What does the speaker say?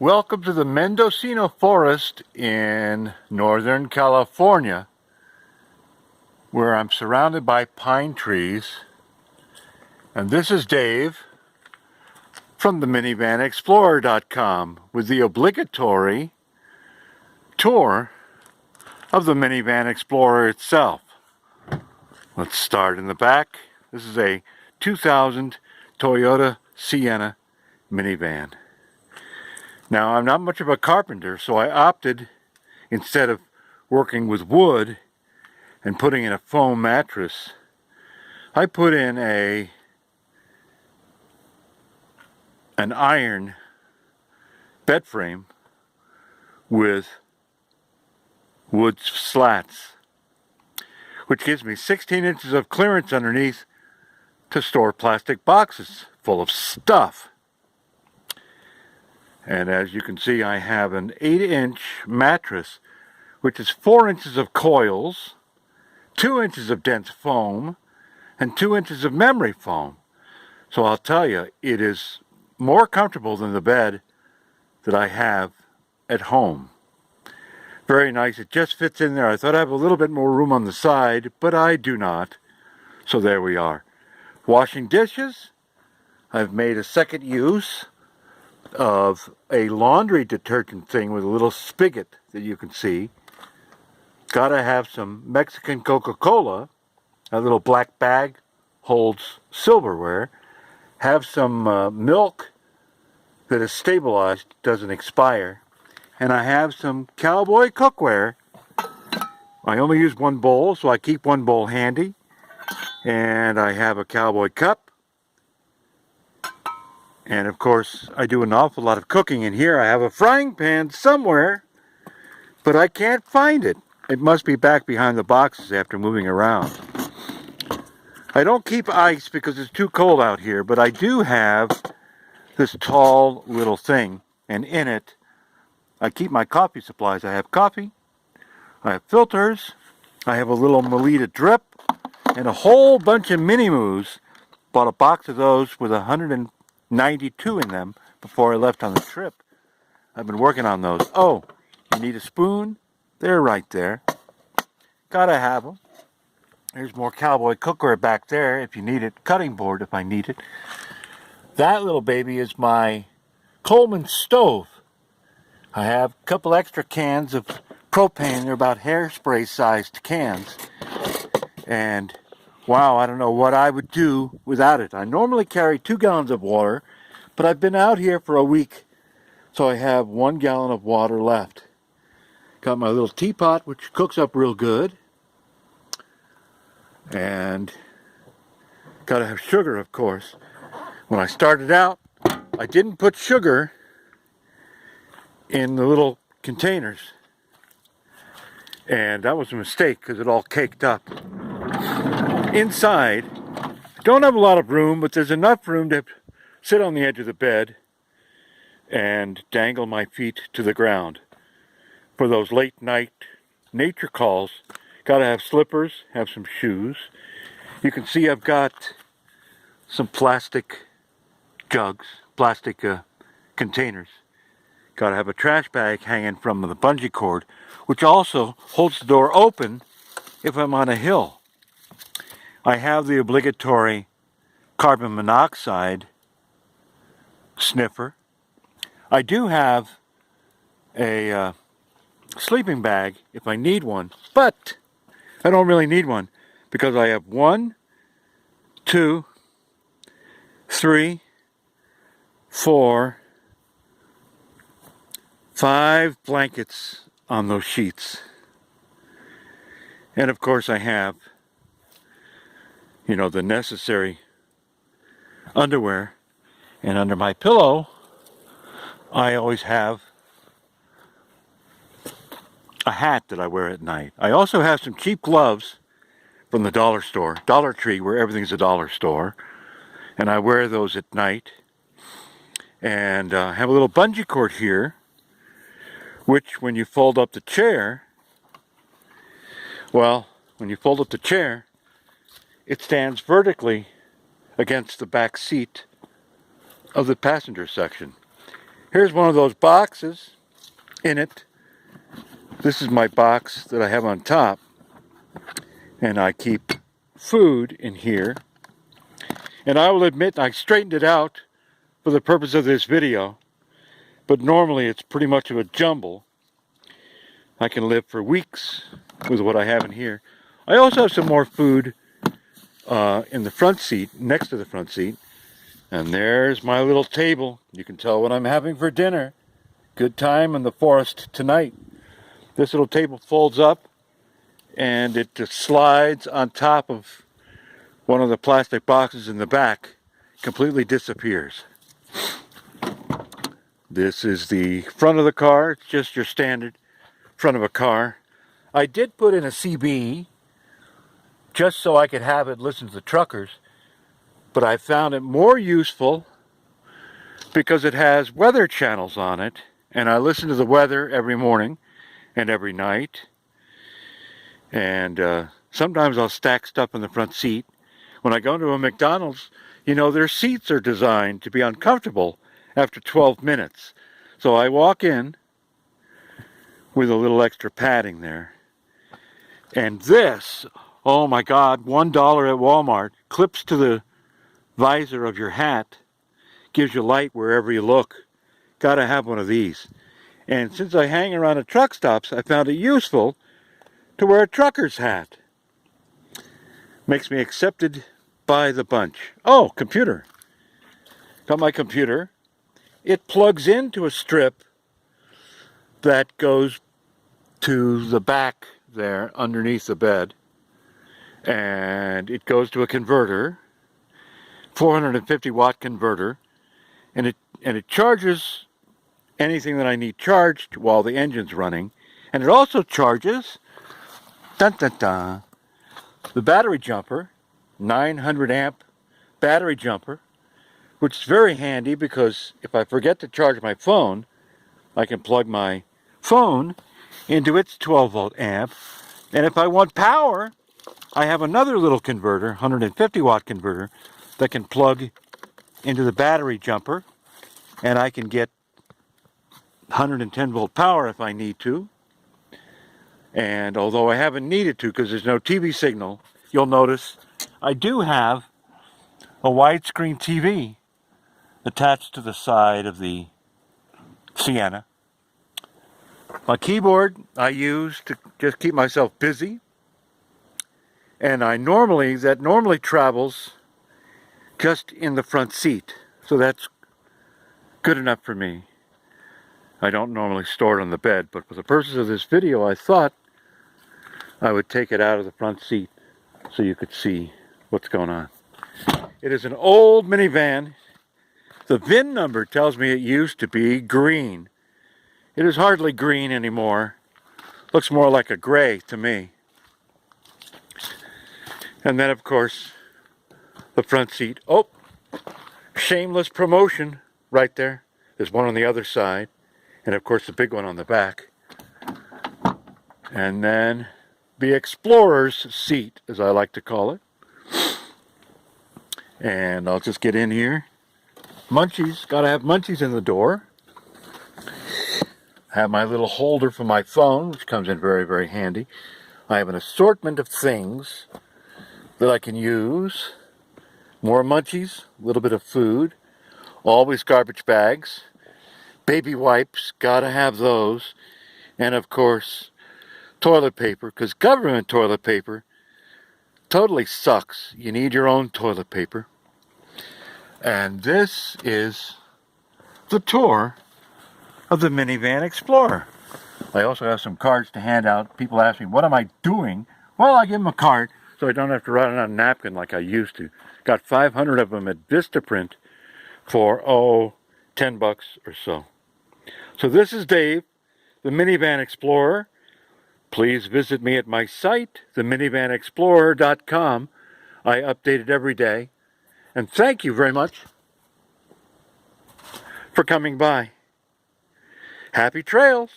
Welcome to the Mendocino Forest in Northern California, where I'm surrounded by pine trees. And this is Dave from TheMinivanExplorerTour with the obligatory tour of the Minivan Explorer itself. Let's start in the back. This is a 2000 Toyota Sienna minivan. Now, I'm not much of a carpenter, so I opted, instead of working with wood and putting in a foam mattress, I put in an iron bed frame with wood slats, which gives me 16 inches of clearance underneath to store plastic boxes full of stuff. And as you can see, I have an 8-inch mattress, which is 4 inches of coils, 2 inches of dense foam, and 2 inches of memory foam. So I'll tell you, it is more comfortable than the bed that I have at home. Very nice. It just fits in there. I thought I have a little bit more room on the side, but I do not. So there we are. Washing dishes. I've made a second use of a laundry detergent thing with a little spigot that you can see. Gotta have some Mexican Coca-Cola. A little black bag holds silverware. Have some milk that is stabilized, doesn't expire. And I have some cowboy cookware. I only use one bowl, so I keep one bowl handy. And I have a cowboy cup. And of course, I do an awful lot of cooking in here. I have a frying pan somewhere, but I can't find it. It must be back behind the boxes after moving around. I don't keep ice because it's too cold out here, but I do have this tall little thing, and in it, I keep my coffee supplies. I have coffee, I have filters, I have a little Melita drip, and a whole bunch of Mini-Moos. Bought a box of those with 192 in them before I left on the trip. I've been working on those. Oh, you need a spoon? They're right there. Gotta have them. There's more cowboy cookware back there if you need it. Cutting board if I need it. That little baby is my Coleman stove. I have a couple extra cans of propane. They're about hairspray sized cans. And wow, I don't know what I would do without it. I normally carry 2 gallons of water, but I've been out here for a week, so I have 1 gallon of water left. Got my little teapot, which cooks up real good. And gotta have sugar, of course. When I started out, I didn't put sugar in the little containers. And that was a mistake because it all caked up. Inside, I don't have a lot of room, but there's enough room to sit on the edge of the bed and dangle my feet to the ground. For those late night nature calls, gotta have slippers, have some shoes. You can see I've got some plastic jugs, plastic containers. Gotta have a trash bag hanging from the bungee cord, which also holds the door open if I'm on a hill. I have the obligatory carbon monoxide sniffer. I do have a sleeping bag if I need one, but I don't really need one because I have 1, 2, 3, 4, 5 blankets on those sheets. And of course I have, the necessary underwear. And under my pillow, I always have a hat that I wear at night. I also have some cheap gloves from the dollar store, Dollar Tree, where everything's a dollar store. And I wear those at night. And I have a little bungee cord here, which when you fold up the chair, it stands vertically against the back seat of the passenger section. Here's one of those boxes in it. This is my box that I have on top. And I keep food in here. And I will admit I straightened it out for the purpose of this video. But normally it's pretty much of a jumble. I can live for weeks with what I have in here. I also have some more food in the front seat, next to the front seat. And there's my little table. You can tell what I'm having for dinner. Good time in the forest tonight. This little table folds up and it just slides on top of one of the plastic boxes in the back. Completely disappears. This is the front of the car. It's just your standard front of a car. I did put in a CB just so I could have it listen to the truckers, but I found it more useful because it has weather channels on it, and I listen to the weather every morning and every night. And sometimes I'll stack stuff in the front seat. When I go into a McDonald's, you know, their seats are designed to be uncomfortable after 12 minutes. So I walk in with a little extra padding there. And this, oh my God, $1 at Walmart, clips to the visor of your hat, gives you light wherever you look. Gotta have one of these. And since I hang around at truck stops, I found it useful to wear a trucker's hat. Makes me accepted by the bunch. Oh, computer. Got my computer. It plugs into a strip that goes to the back there underneath the bed. And it goes to a converter, 450 watt converter, and it charges anything that I need charged while the engine's running. And it also charges dun, dun, dun, the battery jumper, 900 amp battery jumper, which is very handy because if I forget to charge my phone, I can plug my phone into its 12 volt amp. And if I want power, I have another little converter, 150 watt converter, that can plug into the battery jumper, and I can get 110 volt power if I need to. And although I haven't needed to because there's no TV signal, you'll notice I do have a widescreen TV attached to the side of the Sienna. My keyboard I use to just keep myself busy, and that normally travels just in the front seat, so that's good enough for me. I don't normally store it on the bed, but for the purpose of this video I thought I would take it out of the front seat so you could see what's going on. It is an old minivan. The VIN number tells me it used to be green. It is hardly green anymore. Looks more like a gray to me. And then of course the front seat. Oh, shameless promotion right there. There's one on the other side. And of course the big one on the back. And then the Explorer's seat, as I like to call it. And I'll just get in here. Munchies, gotta have munchies in the door. I have my little holder for my phone, which comes in very, very handy. I have an assortment of things that I can use. More munchies, a little bit of food, always garbage bags, baby wipes, gotta have those, and of course, toilet paper, because government toilet paper totally sucks. You need your own toilet paper. And this is the tour of the Minivan Explorer. I also have some cards to hand out. People ask me, what am I doing? Well, I give them a card so I don't have to write it on a napkin like I used to. Got 500 of them at Vistaprint for, $10 or so. So this is Dave, the Minivan Explorer. Please visit me at my site, TheMinivanExplorer.com. I update it every day. And thank you very much for coming by. Happy trails!